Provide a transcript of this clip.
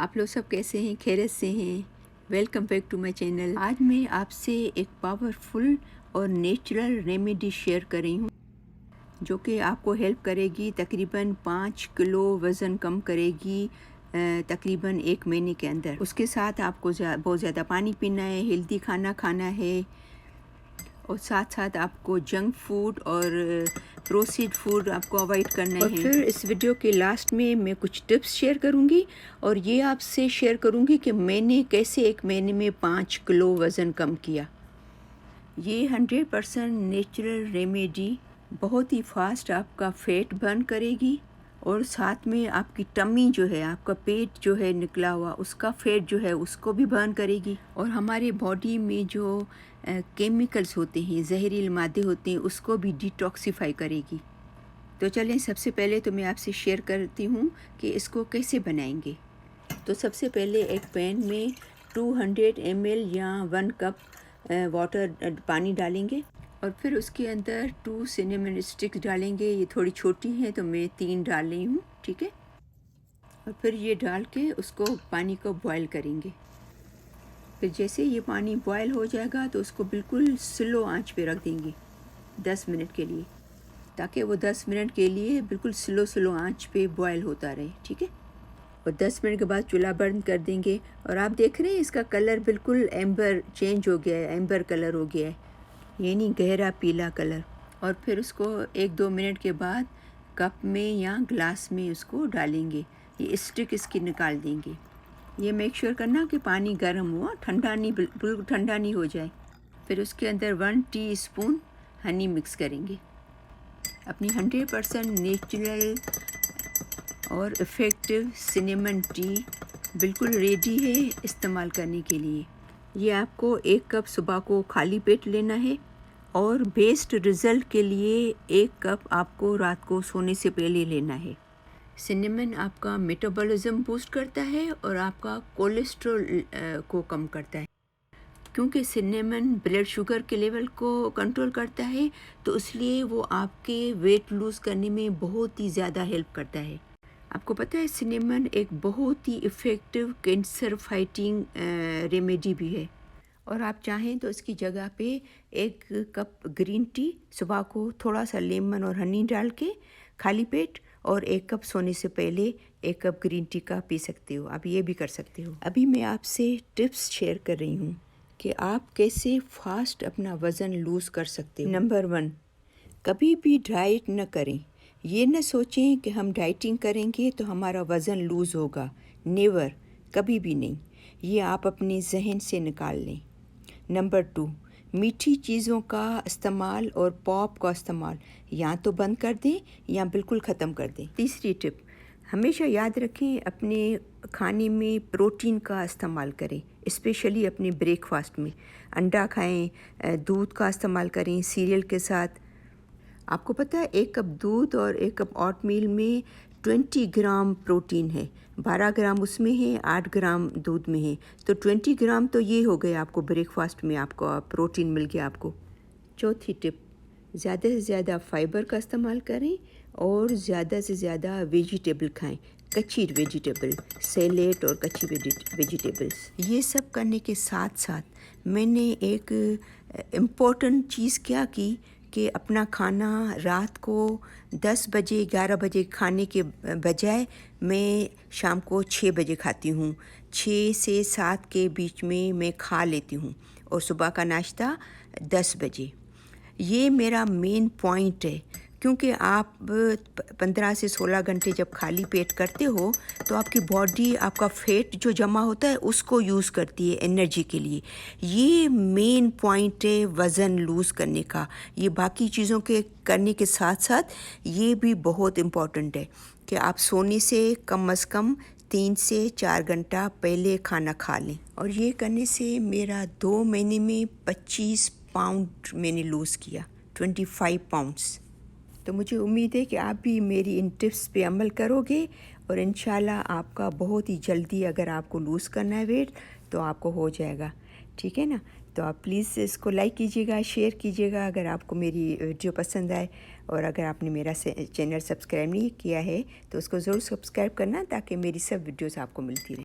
आप लोग सब कैसे हैं? खैरियत से हैं? Welcome back to my channel. आज मैं आपसे एक पावरफुल और नेचुरल रेमेडी शेयर कर रही हूँ जो कि आपको हेल्प करेगी। तकरीबन 5 किलो वज़न कम करेगी तकरीबन 1 महीने के अंदर। उसके साथ आपको बहुत ज़्यादा पानी पीना है, हेल्दी खाना खाना है और साथ साथ आपको जंक फूड और प्रोसेस्ड फूड आपको अवॉइड करना है। और फिर इस वीडियो के लास्ट में मैं कुछ टिप्स शेयर करूंगी और ये आपसे शेयर करूंगी कि मैंने कैसे 1 महीने में 5 किलो वज़न कम किया। ये 100% नेचुरल रेमेडी बहुत ही फास्ट आपका फैट बर्न करेगी और साथ में आपकी टमी जो है, आपका पेट जो है निकला हुआ, उसका फैट जो है उसको भी बर्न करेगी और हमारे बॉडी में जो केमिकल्स होते हैं, जहरीले मादे होते हैं, उसको भी डिटॉक्सिफाई करेगी। तो चलें, सबसे पहले तो मैं आपसे शेयर करती हूँ कि इसको कैसे बनाएंगे। तो सबसे पहले एक पैन में 200 ml या 1 कप वाटर पानी डालेंगे और फिर उसके अंदर 2 सिनेमन स्टिक्स डालेंगे। ये थोड़ी छोटी हैं तो मैं 3 डाल रही हूँ, ठीक है। और फिर ये डाल के उसको पानी को बॉयल करेंगे। फिर जैसे ये पानी बॉयल हो जाएगा तो उसको बिल्कुल स्लो आंच पे रख देंगे 10 मिनट के लिए, ताकि वो 10 मिनट के लिए बिल्कुल स्लो आंच पे बॉयल होता रहे, ठीक है। और 10 मिनट के बाद चूल्हा बंद कर देंगे और आप देख रहे हैं इसका कलर बिल्कुल एम्बर चेंज हो गया है, एम्बर कलर हो गया है, यानी गहरा पीला कलर। और फिर उसको 1-2 मिनट के बाद कप में या ग्लास में उसको डालेंगे। ये स्टिक इसकी निकाल देंगे। ये मेक श्योर करना कि पानी गर्म हो, ठंडा नहीं, बिल्कुल ठंडा नहीं हो जाए। फिर उसके अंदर 1 टीस्पून हनी मिक्स करेंगे। अपनी 100% नेचुरल और इफ़ेक्टिव सिनेमन टी बिल्कुल रेडी है इस्तेमाल करने के लिए। ये आपको 1 कप सुबह को खाली पेट लेना है और बेस्ट रिज़ल्ट के लिए 1 कप आपको रात को सोने से पहले लेना है। सिनेमन आपका मेटाबॉलिज्म बूस्ट करता है और आपका कोलेस्ट्रॉल को कम करता है। क्योंकि सिनेमन ब्लड शुगर के लेवल को कंट्रोल करता है, तो इसलिए वो आपके वेट लूज़ करने में बहुत ही ज़्यादा हेल्प करता है। आपको पता है सिनेमन एक बहुत ही इफ़ेक्टिव कैंसर फाइटिंग रेमेडी भी है। और आप चाहें तो इसकी जगह पे 1 कप ग्रीन टी सुबह को थोड़ा सा लेमन और हनी डाल के खाली पेट और 1 कप सोने से पहले 1 कप ग्रीन टी का पी सकते हो। आप ये भी कर सकते हो। अभी मैं आपसे टिप्स शेयर कर रही हूँ कि आप कैसे फास्ट अपना वज़न लूज़ कर सकते हो। नंबर 1, कभी भी डाइट न करें। ये न सोचें कि हम डाइटिंग करेंगे तो हमारा वज़न लूज़ होगा। नेवर, कभी भी नहीं। ये आप अपने जहन से निकाल लें। नंबर 2, मीठी चीज़ों का इस्तेमाल और पॉप का इस्तेमाल या तो बंद कर दें या बिल्कुल ख़त्म कर दें। तीसरी टिप, हमेशा याद रखें अपने खाने में प्रोटीन का इस्तेमाल करें, स्पेशली अपने ब्रेकफास्ट में। अंडा खाएं, दूध का इस्तेमाल करें सीरियल के साथ। आपको पता है 1 कप दूध और 1 कप ओटमील में 20 ग्राम प्रोटीन है, 12 ग्राम उसमें है, 8 ग्राम दूध में है, तो 20 ग्राम तो ये हो गए आपको ब्रेकफास्ट में, आपको प्रोटीन मिल गया आपको। चौथी टिप, ज़्यादा से ज़्यादा फाइबर का इस्तेमाल करें और ज़्यादा से ज़्यादा वेजिटेबल खाएं, कच्ची वेजिटेबल, सैलेड और कच्ची वेजिटेबल्स। ये सब करने के साथ साथ मैंने एक इम्पोर्टेंट चीज़ क्या की कि अपना खाना रात को 10 बजे 11 बजे खाने के बजाय मैं शाम को 6 बजे खाती हूँ। 6 से 7 के बीच में मैं खा लेती हूँ और सुबह का नाश्ता 10 बजे। ये मेरा मेन पॉइंट है, क्योंकि आप 15 से 16 घंटे जब खाली पेट करते हो तो आपकी बॉडी आपका फैट जो जमा होता है उसको यूज़ करती है एनर्जी के लिए। ये मेन पॉइंट है वज़न लूज़ करने का। ये बाकी चीज़ों के करने के साथ साथ ये भी बहुत इम्पॉर्टेंट है कि आप सोने से कम से कम 3 से 4 घंटा पहले खाना खा लें। और ये करने से मेरा 2 महीने में 25 पाउंड मैंने लूज़ किया, 25 पाउंड्स। तो मुझे उम्मीद है कि आप भी मेरी इन टिप्स पे अमल करोगे और इंशाल्लाह आपका बहुत ही जल्दी, अगर आपको लूज़ करना है वेट, तो आपको हो जाएगा, ठीक है ना। तो आप प्लीज़ इसको लाइक कीजिएगा, शेयर कीजिएगा अगर आपको मेरी वीडियो पसंद आए। और अगर आपने मेरा चैनल सब्सक्राइब नहीं किया है तो उसको ज़रूर सब्सक्राइब करना, ताकि मेरी सब वीडियोस आपको मिलती रहे।